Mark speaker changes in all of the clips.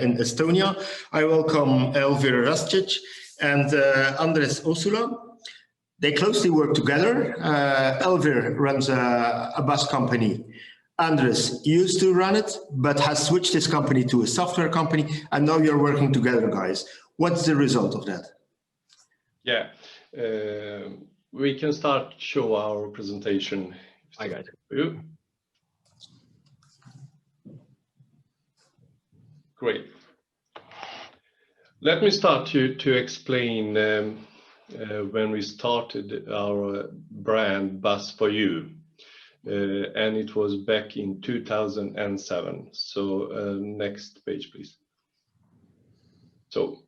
Speaker 1: in Estonia. I welcome Elvir Rascic and Andres Osula. They closely work together. Elvir runs a bus company. Andres used to run it, but has switched his company to a software company, and now you're working together, guys. What's the result of that?
Speaker 2: Yeah, we can start show our presentation.
Speaker 3: I got it.
Speaker 2: You. Great. Let me start to explain when we started our brand Bus4You. And it was back in 2007. So next page, please. So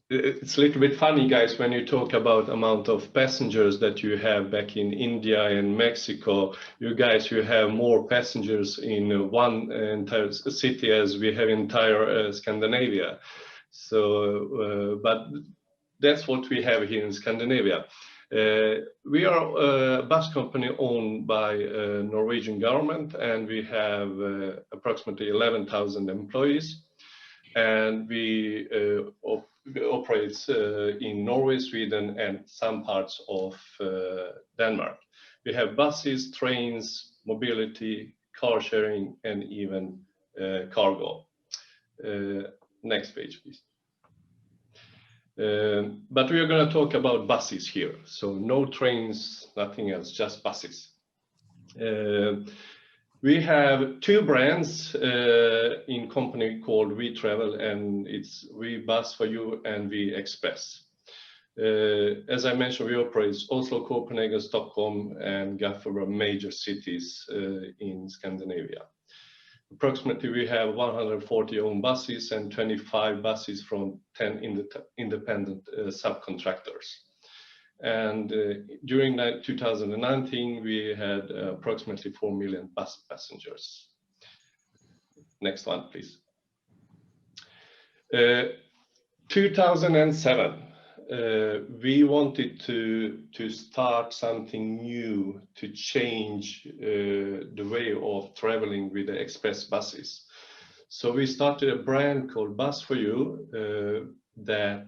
Speaker 2: it's a little bit funny, guys, when you talk about amount of passengers that you have back in India and Mexico. You guys, you have more passengers in one entire city as we have entire Scandinavia. So, but that's what we have here in Scandinavia. We are a bus company owned by Norwegian government, and we have approximately 11,000 employees, and we operate in Norway, Sweden, and some parts of Denmark. We have buses, trains, mobility, car sharing, and even cargo. Next page, please. But we are going to talk about buses here, so no trains, nothing else, just buses. We have two brands in company called We Travel, and it's We Bus4You and We Express. As I mentioned, we operate Oslo, Copenhagen, Stockholm, and Gothenburg, major cities in Scandinavia. Approximately, we have 140 own buses and 25 buses from 10 independent subcontractors. And during 2019, we had approximately 4 million bus passengers. Next one, please. 2007. We wanted to start something new to change the way of traveling with the express buses. So we started a brand called Bus4You that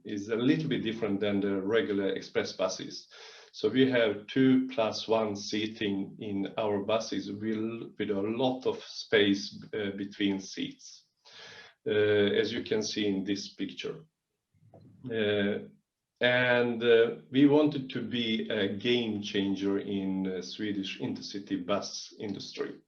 Speaker 2: is a little bit different than the regular express buses. So we have 2+1 seating in our buses with a lot of space between seats, as you can see in this picture. And we wanted to be a game changer in Swedish intercity bus industry.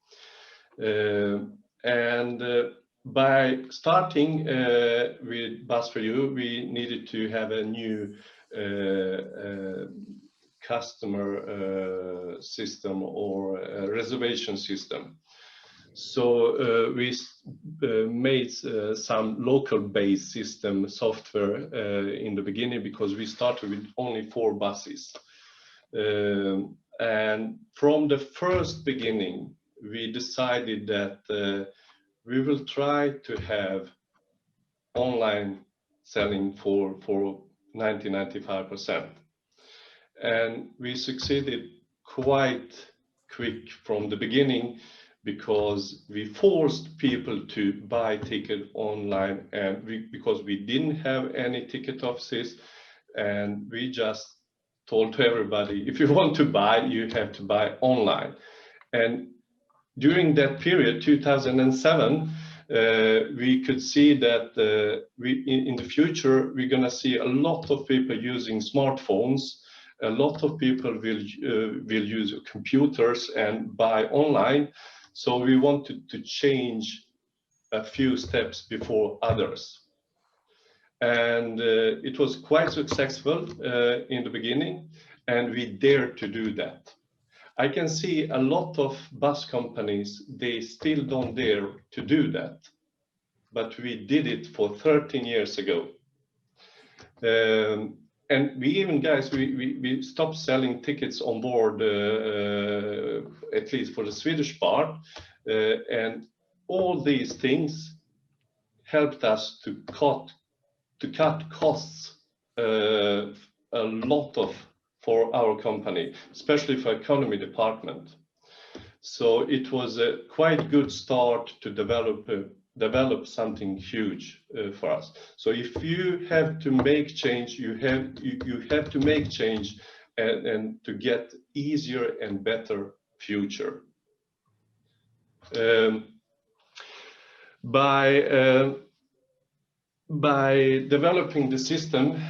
Speaker 2: By starting with Bus4You, we needed to have a new customer system or a reservation system. So we made some local-based system software in the beginning, because we started with only 4 buses. And from the first beginning, we decided that we will try to have online selling for 90–95%. And we succeeded quite quick from the beginning, because we forced people to buy ticket online, and because we didn't have any ticket offices, and we just told to everybody, if you want to buy, you have to buy online. And during that period, 2007, we could see that in the future, we're going to see a lot of people using smartphones. A lot of people will use computers and buy online. So we wanted to change a few steps before others. And it was quite successful in the beginning, and we dared to do that. I can see a lot of bus companies, they still don't dare to do that. But we did it for 13 years ago. And we even, guys, we stopped selling tickets on board, at least for the Swedish part. And all these things helped us to cut costs a lot for our company, especially for economy department. So it was a quite good start to develop develop something huge for us. So if you have to make change, you have to make change and to get easier and better future. By developing the system,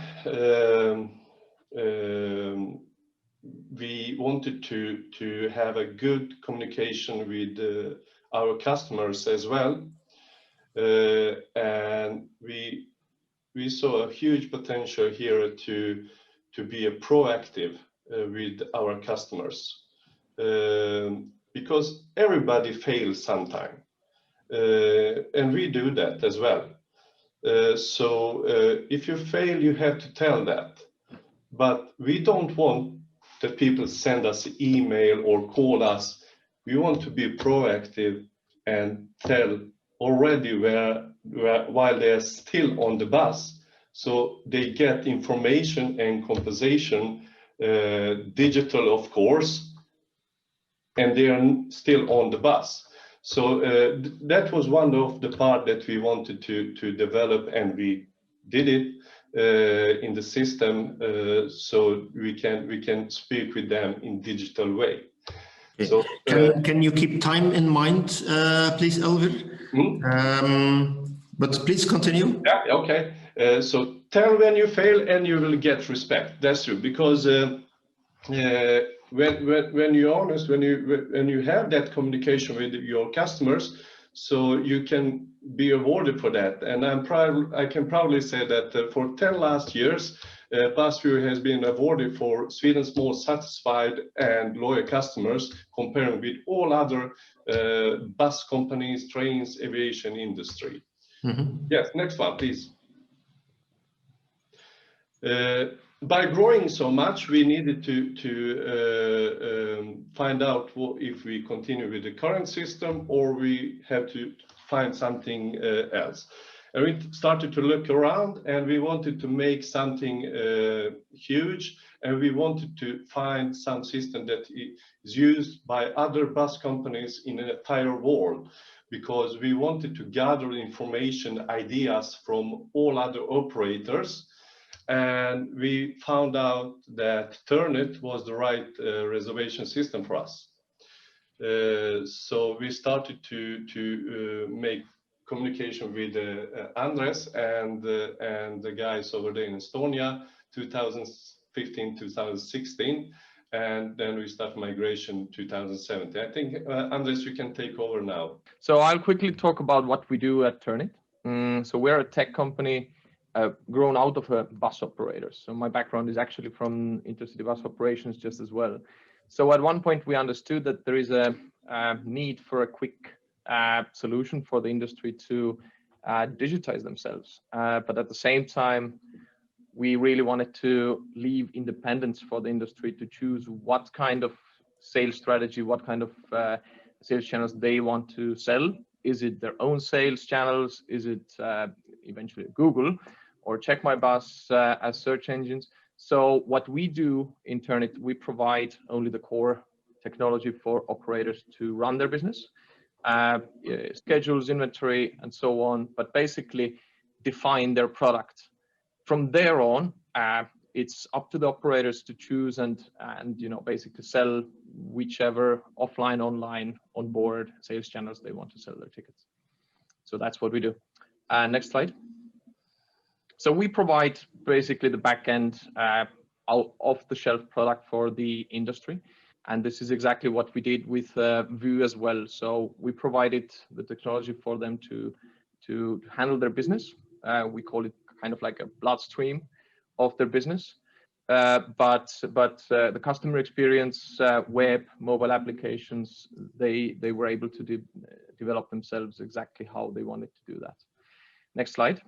Speaker 2: we wanted to have a good communication with our customers as well, and we saw a huge potential here to be a proactive with our customers, because everybody fails sometime, and we do that as well. So if you fail, you have to tell that. But we don't want that people send us email or call us. We want to be proactive and tell already while they're still on the bus, so they get information and compensation, digital of course, and they are still on the bus. So that was one of the part that we wanted to develop, and we did it in the system, so we can speak with them in digital way.
Speaker 1: Okay.
Speaker 2: So
Speaker 1: can you keep time in mind, please, Elvir? But please continue.
Speaker 2: Yeah. Okay. So tell when you fail, and you will get respect. That's true, because when you're honest, when you have that communication with your customers, so you can be awarded for that. And I can proudly say that for 10 last years, Bus4You has been awarded for Sweden's most satisfied and loyal customers, comparing with all other bus companies, trains, aviation industry. Yes, next one, please. By growing so much, we needed to find out if we continue with the current system or we have to find something else. And we started to look around, and we wanted to make something huge, and we wanted to find some system that is used by other bus companies in the entire world, because we wanted to gather information, ideas from all other operators. And we found out that Turnit was the right reservation system for us. So we started to make communication with Andres and the guys over there in Estonia, 2015, 2016, and then we start migration 2017. I think, Andres, you can take over now.
Speaker 3: So I'll quickly talk about what we do at Turnit. So we're a tech company grown out of a bus operator. So my background is actually from intercity bus operations just as well. So at one point we understood that there is a need for a quick solution for the industry to digitize themselves. But at the same time, we really wanted to leave independence for the industry to choose what kind of sales strategy, what kind of sales channels they want to sell. Is it their own sales channels? Is it eventually Google or CheckMyBus as search engines? So what we do in Turnit, we provide only the core technology for operators to run their business, schedules, inventory, and so on, but basically define their product. From there on, it's up to the operators to choose and basically sell whichever offline, online, on board sales channels they want to sell their tickets. So that's what we do. Next slide. So we provide basically the back end off-the-shelf product for the industry. And this is exactly what we did with Vue as well. So we provided the technology for them to handle their business. We call it kind of like a bloodstream of their business. But the customer experience, web, mobile applications, they were able to develop themselves exactly how they wanted to do that. Next slide.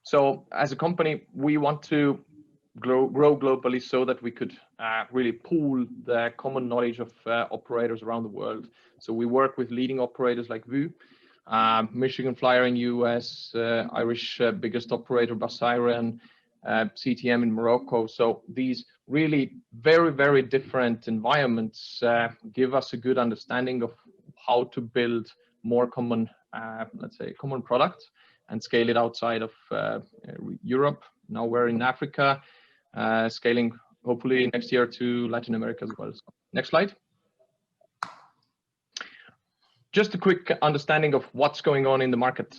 Speaker 3: So as a company, we want to grow globally so that we could really pool the common knowledge of operators around the world. So we work with leading operators like Vue, Michigan Flyer in US, Irish biggest operator Bus4You, CTM in Morocco. So these really very, very different environments give us a good understanding of how to build more common, let's say, common products and scale it outside of Europe. Now we're in Africa, scaling hopefully next year to Latin America as well. So, next slide. Just a quick understanding of what's going on in the market.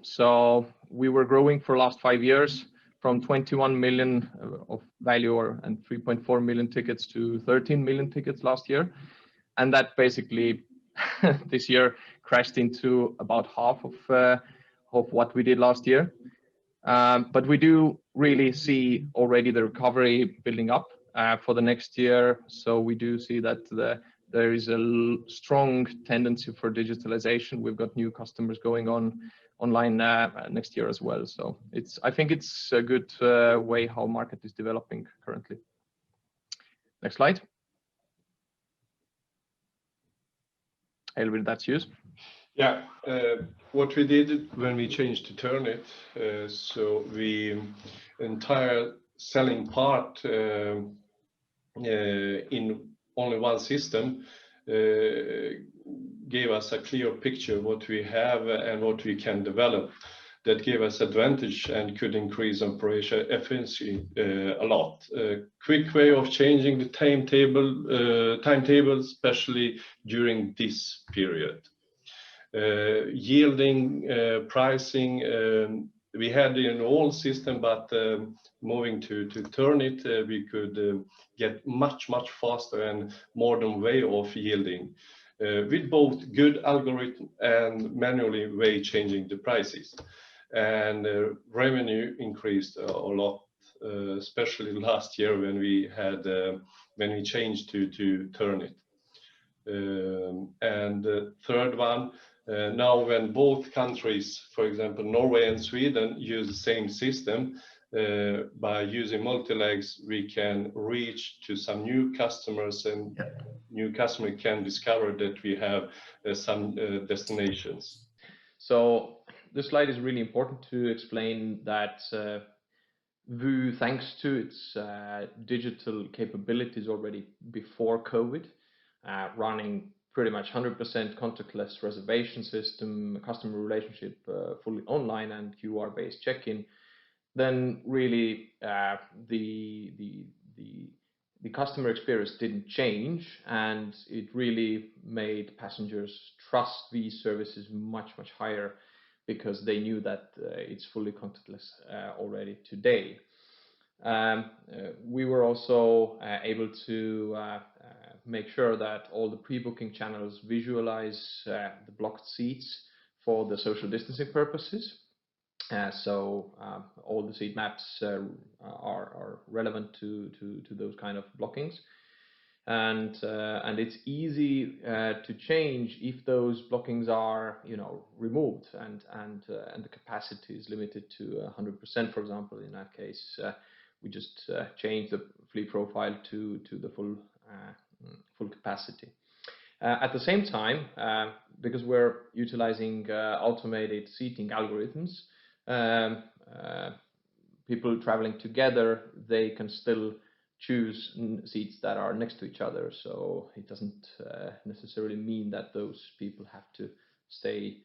Speaker 3: So we were growing for the last 5 years from 21 million of value and 3.4 million tickets to 13 million tickets last year. And that basically this year crashed into about half of what we did last year. But we do really see already the recovery building up for the next year. So we do see that there is a strong tendency for digitalization. We've got new customers going online next year as well. So I think it's a good way how market is developing currently. Next slide. Elvir, that's yours.
Speaker 2: Yeah, what we did when we changed to Turnit, so the entire selling part in only one system gave us a clear picture of what we have and what we can develop. That gave us advantage and could increase operation efficiency a lot. Quick way of changing the timetable, especially during this period. Yielding, pricing, we had in all system, but moving to Turnit, we could get much faster and modern way of yielding with both good algorithm and manually way changing the prices. And revenue increased a lot, especially last year when we changed to Turnit. And the third one, now when both countries, for example, Norway and Sweden, use the same system, by using multi-legs, we can reach to some new customers, and new customer can discover that we have some destinations.
Speaker 3: So this slide is really important to explain that VU, thanks to its digital capabilities already before COVID, running pretty much 100% contactless reservation system, customer relationship fully online and QR-based check-in, then really the customer experience didn't change, and it really made passengers trust these services much higher, because they knew that it's fully contactless already today. We were also able to make sure that all the pre-booking channels visualize the blocked seats for the social distancing purposes. So all the seat maps are relevant to those kind of blockings, and it's easy to change if those blockings are removed and the capacity is limited to 100%, for example. In that case, we just change the fleet profile to the full capacity. At the same time, because we're utilizing automated seating algorithms, people traveling together, they can still choose seats that are next to each other. So it doesn't necessarily mean that those people have to stay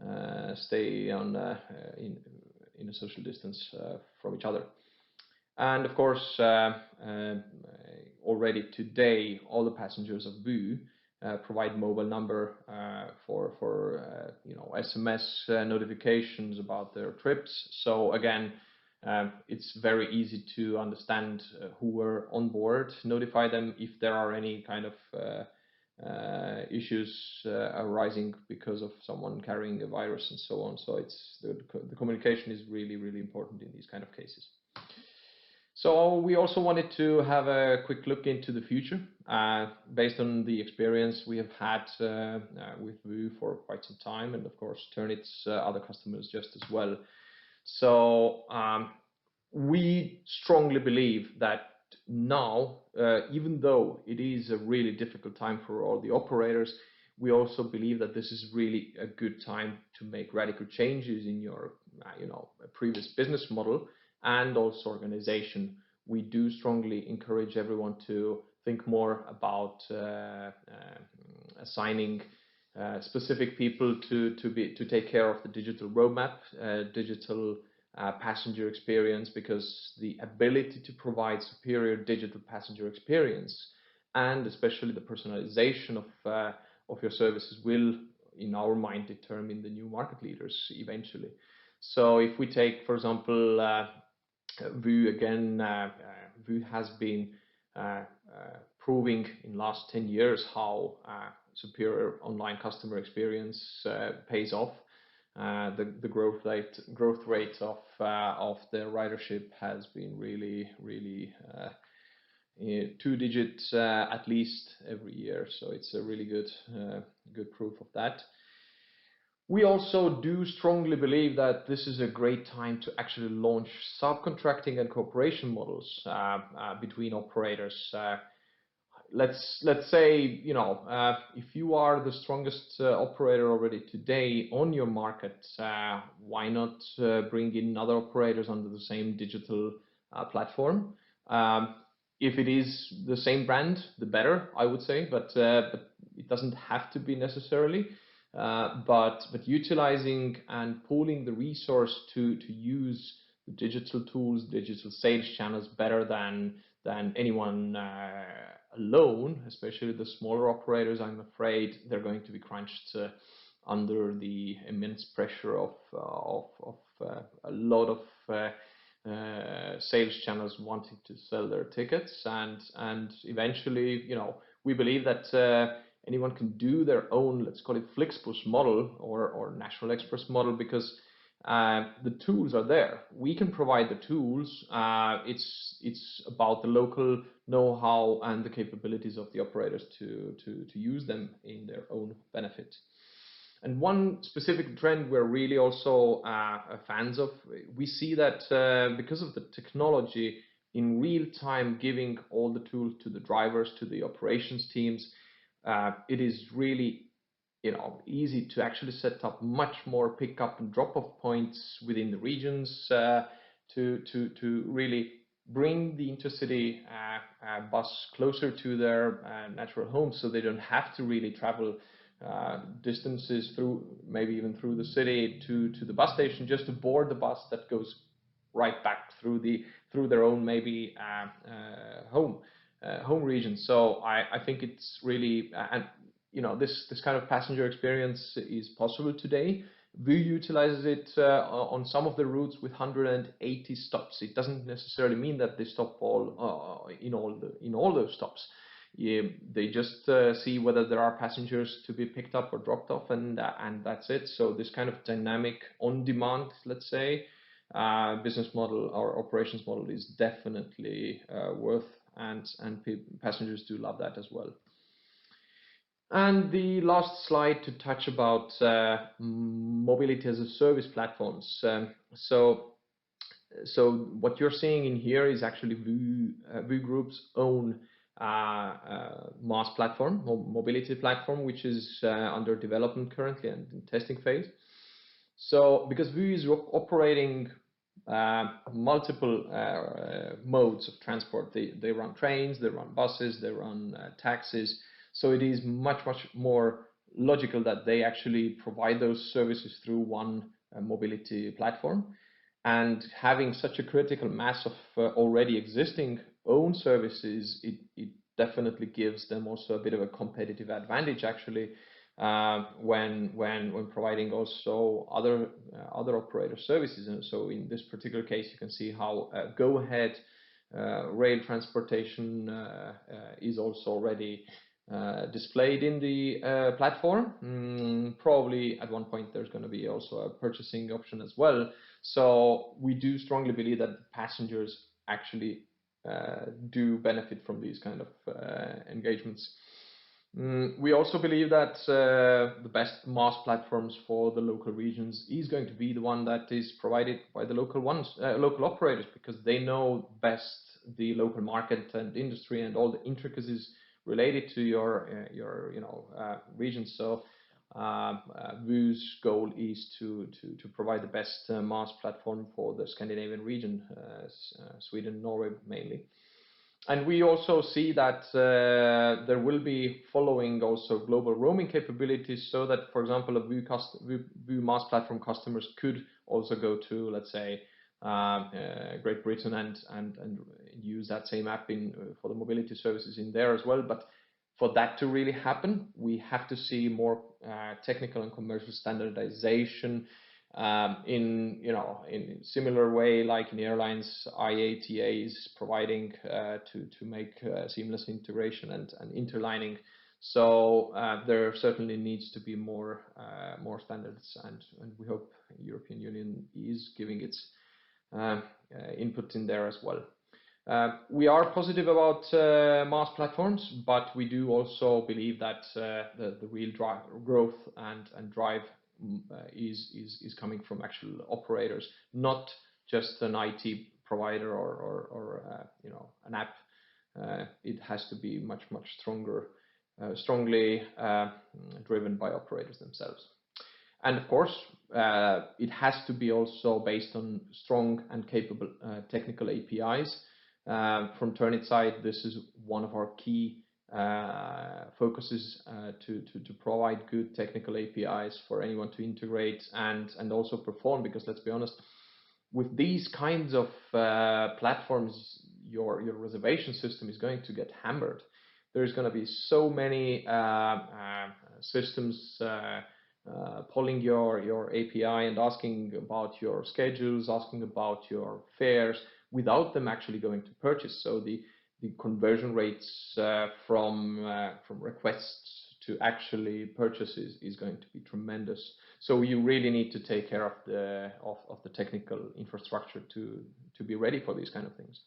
Speaker 3: on in a social distance from each other. And of course, already today, all the passengers of VU provide mobile number for SMS notifications about their trips. So again, it's very easy to understand who were on board, notify them if there are any kind of issues arising because of someone carrying a virus and so on. So it's the communication is really important in these kind of cases. So we also wanted to have a quick look into the future, based on the experience we have had with VU for quite some time, and of course Turnit's other customers just as well. So we strongly believe that now, even though it is a really difficult time for all the operators, we also believe that this is really a good time to make radical changes in your previous business model and also organization. We do strongly encourage everyone to think more about assigning specific people to take care of the digital roadmap, digital passenger experience, because the ability to provide superior digital passenger experience and especially the personalization of your services will, in our mind, determine the new market leaders eventually. So if we take, for example, VU again, VU has been proving in last 10 years how superior online customer experience pays off. The growth rate of the ridership has been really 2 digits at least every year. So it's a really good proof of that. We also do strongly believe that this is a great time to actually launch subcontracting and cooperation models between operators. Let's say, you know, if you are the strongest operator already today on your market, why not bring in other operators under the same digital platform? If it is the same brand, the better, I would say, but it doesn't have to be necessarily. But utilizing and pooling the resource to use the digital tools, digital sales channels better than anyone alone, especially the smaller operators, I'm afraid they're going to be crunched under the immense pressure of a lot of sales channels wanting to sell their tickets, and eventually, you know, we believe that anyone can do their own, let's call it Flixbus model or National Express model, because the tools are there. We can provide the tools. It's about the local know-how and the capabilities of the operators to use them in their own benefit. And one specific trend we're really also fans of, we see that because of the technology in real time, giving all the tools to the drivers, to the operations teams, it is really, you know, easy to actually set up much more pick-up and drop-off points within the regions to really bring the intercity bus closer to their natural homes, so they don't have to really travel distances through, maybe even through the city to the bus station, just to board the bus that goes right back through their own maybe home region. So I think it's really and you know, this kind of passenger experience is possible today. VU utilizes it on some of the routes with 180 stops. It doesn't necessarily mean that they stop all in all those stops. Yeah, they just see whether there are passengers to be picked up or dropped off, and that's it. So this kind of dynamic, on-demand, let's say, business model or operations model is definitely worth, and passengers do love that as well. And the last slide to touch about mobility as a service platforms. So what you're seeing in here is actually VU Group's own MaaS platform, mobility platform, which is under development currently and in testing phase. So because VU is operating multiple modes of transport, they run trains, they run buses, they run taxis. So it is much more logical that they actually provide those services through one mobility platform. And having such a critical mass of already existing own services, it definitely gives them also a bit of a competitive advantage actually when providing also other operator services. And so in this particular case, you can see how Go Ahead rail transportation is also already displayed in the platform. Probably at one point there's going to be also a purchasing option as well. So we do strongly believe that passengers actually do benefit from these kind of engagements. We also believe that the best MaaS platforms for the local regions is going to be the one that is provided by the local operators, because they know best the local market and industry and all the intricacies related to your region. So VU's goal is to provide the best MaaS platform for the Scandinavian region, Sweden, Norway mainly. And we also see that there will be following also global roaming capabilities, so that, for example, VU Mass platform customers could also go to, let's say, Great Britain and use that same app for the mobility services in there as well. But for that to really happen, we have to see more technical and commercial standardization in similar way like in airlines. IATA is providing to make seamless integration and interlining. So there certainly needs to be more standards, and we hope European Union is giving its input in there as well. We are positive about mass platforms, but we do also believe that the real growth and drive is coming from actual operators, not just an IT provider or an app. It has to be much strongly driven by operators themselves. And of course, it has to be also based on strong and capable technical APIs. From Turnit side, this is one of our key focuses to provide good technical APIs for anyone to integrate and also perform, because let's be honest, with these kinds of platforms, your reservation system is going to get hammered. There's going to be so many systems polling your API and asking about your schedules, asking about your fares, without them actually going to purchase. So the conversion rates from requests to actually purchases is going to be tremendous. So you really need to take care of the technical infrastructure to be ready for these kind of things.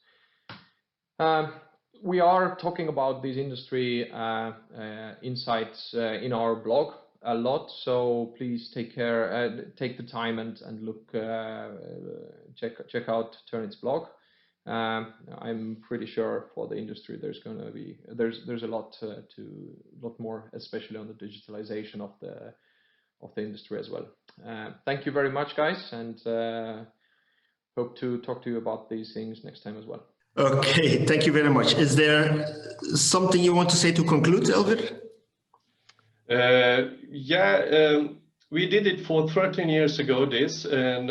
Speaker 3: We are talking about these industry insights in our blog a lot, so please take the time and look, check out Turnit's blog. I'm pretty sure for the industry there's a lot more, especially on the digitalization of the industry as well. Thank you very much, guys, and hope to talk to you about these things next time as well.
Speaker 1: Okay, thank you very much. Is there something you want to say to conclude, Elvir?
Speaker 2: We did it for 13 years ago, and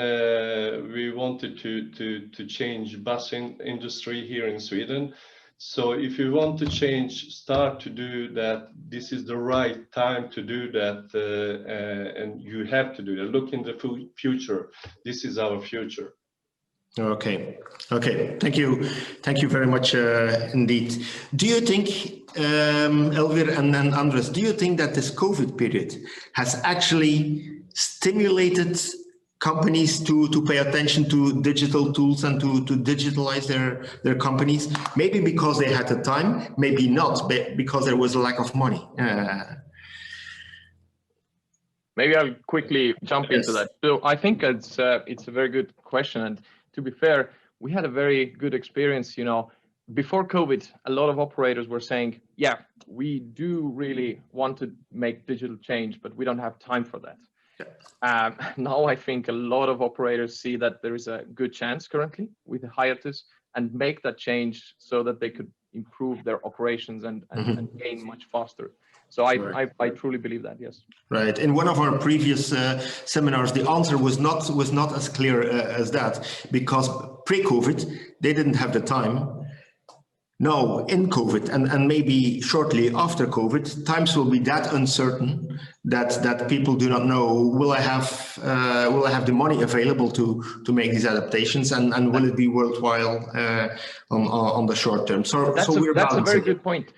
Speaker 2: we wanted to change bus industry here in Sweden. So if you want to start to do that, this is the right time to do that, and you have to do that. Look in the future. This is our future.
Speaker 1: Okay. Thank you very much indeed. Do you think, Elvir and then Andres, do you think that this COVID period has actually stimulated companies to pay attention to digital tools and to digitalize their companies? Maybe because they had the time, maybe not, because there was a lack of money.
Speaker 3: Maybe I'll quickly jump into that. So I think it's a very good question, and to be fair, we had a very good experience. Before COVID, a lot of operators were saying, yeah, we do really want to make digital change, but we don't have time for that. Now I think a lot of operators see that there is a good chance currently with the hiatus and make that change so that they could improve their operations and gain much faster. So I truly believe that, yes.
Speaker 1: Right. In one of our previous seminars, the answer was not as clear as that, because pre-COVID, they didn't have the time. No, in COVID and maybe shortly after COVID, times will be that uncertain that people do not know, will I have the money available to make these adaptations, and will it be worthwhile on the short term? So
Speaker 3: that's a very good point.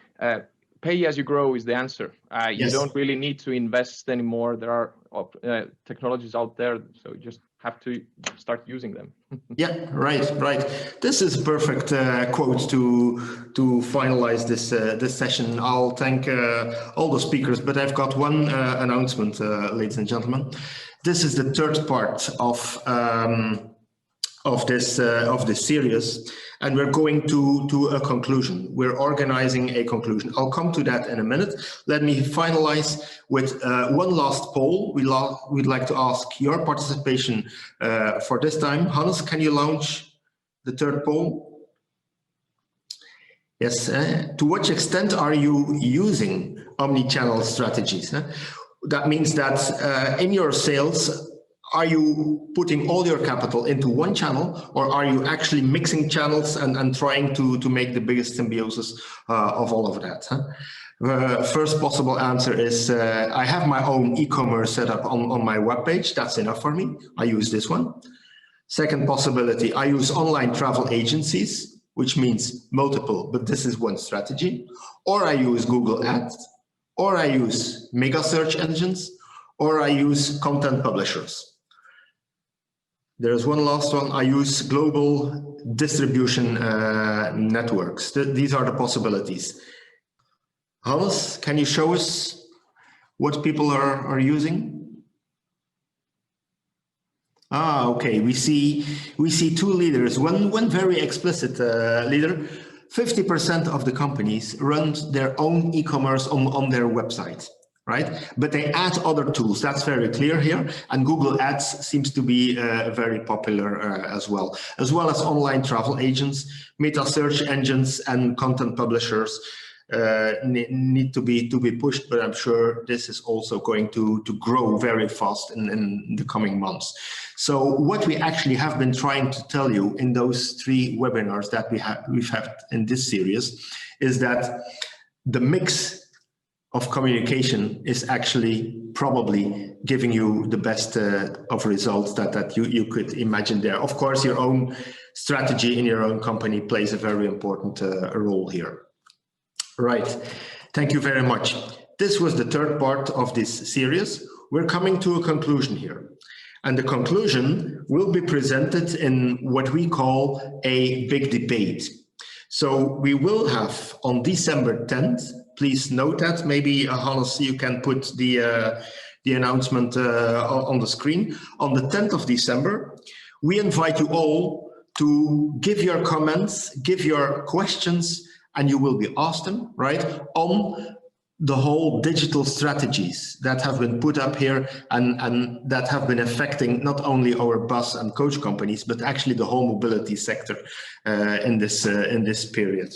Speaker 3: Pay as you grow is the answer.
Speaker 1: Yes.
Speaker 3: You don't really need to invest anymore. There are technologies out there, so you just have to start using them.
Speaker 1: Yeah, right. This is a perfect quote to finalize this session. I'll thank all the speakers, but I've got one announcement, ladies and gentlemen. This is the third part of this series, and we're going to a conclusion. We're organizing a conclusion. I'll come to that in a minute. Let me finalize with one last poll. We'd like to ask your participation for this time. Hans, can you launch the third poll? Yes, to what extent are you using omni-channel strategies? That means that in your sales, are you putting all your capital into one channel, or are you actually mixing channels and trying to make the biggest symbiosis of all of that? First possible answer is I have my own e-commerce set up on my webpage. That's enough for me. I use this one. Second possibility, I use online travel agencies, which means multiple, but this is one strategy. Or I use Google Ads, or I use mega search engines, or I use content publishers. There's one last one. I use global distribution networks. These are the possibilities. Hannes, can you show us what people are using? Ah, okay. We see two leaders. One very explicit leader. 50% of the companies run their own e-commerce on their website, right? But they add other tools. That's very clear here. And Google Ads seems to be very popular as well as online travel agents, meta search engines, and content publishers. Need to be pushed, but I'm sure this is also going to grow very fast in the coming months. So what we actually have been trying to tell you in those 3 webinars that we've had in this series is that the mix of communication is actually probably giving you the best of results that you could imagine there. Of course, your own strategy in your own company plays a very important role here. Right, thank you very much. This was the 3rd part of this series. We're coming to a conclusion here. And the conclusion will be presented in what we call a big debate. So we will have on December 10th, please note that, maybe Hannes, you can put the announcement on the screen. On the 10th of December, we invite you all to give your comments, give your questions, and you will be asked them, right, on the whole digital strategies that have been put up here and that have been affecting not only our bus and coach companies, but actually the whole mobility sector in this period.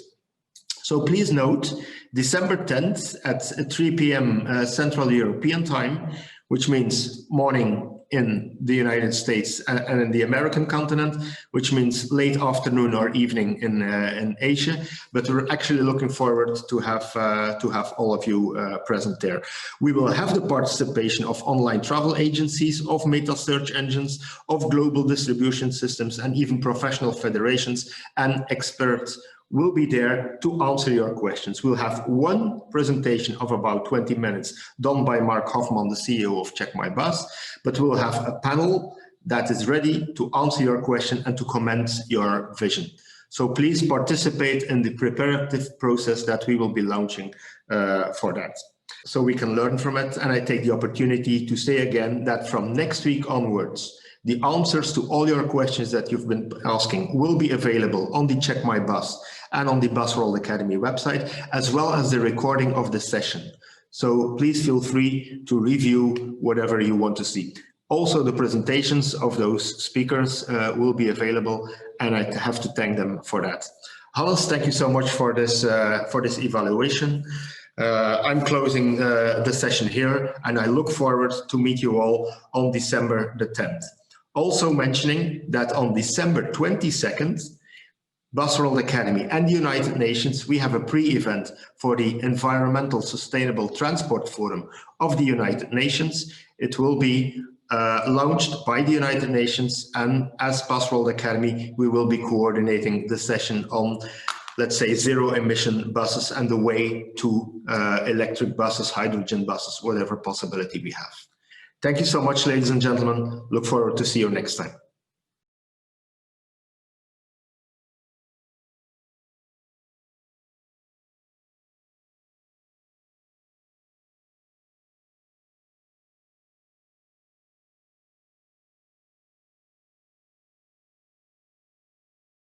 Speaker 1: So please note, December 10th at 3 p.m. Central European time, which means morning in the United States and in the American continent, which means late afternoon or evening in Asia. But we're actually looking forward to have all of you present there. We will have the participation of online travel agencies, of meta search engines, of global distribution systems, and even professional federations and experts will be there to answer your questions. We'll have one presentation of about 20 minutes done by Mark Hoffman, the CEO of CheckMyBus, but we'll have a panel that is ready to answer your question and to comment your vision. So please participate in the preparative process that we will be launching for that, so we can learn from it. And I take the opportunity to say again that from next week onwards, the answers to all your questions that you've been asking will be available on the CheckMyBus and on the Busworld Academy website, as well as the recording of the session. So please feel free to review whatever you want to see. Also, the presentations of those speakers will be available, and I have to thank them for that. Hannes, thank you so much for this evaluation. I'm closing the session here, and I look forward to meet you all on December the 10th. Also mentioning that on December 22nd, Busworld Academy and the United Nations, we have a pre-event for the Environmental Sustainable Transport Forum of the United Nations. It will be launched by the United Nations, and as Busworld Academy, we will be coordinating the session on, let's say, zero-emission buses and the way to electric buses, hydrogen buses, whatever possibility we have. Thank you so much, ladies and gentlemen. Look forward to see you next time.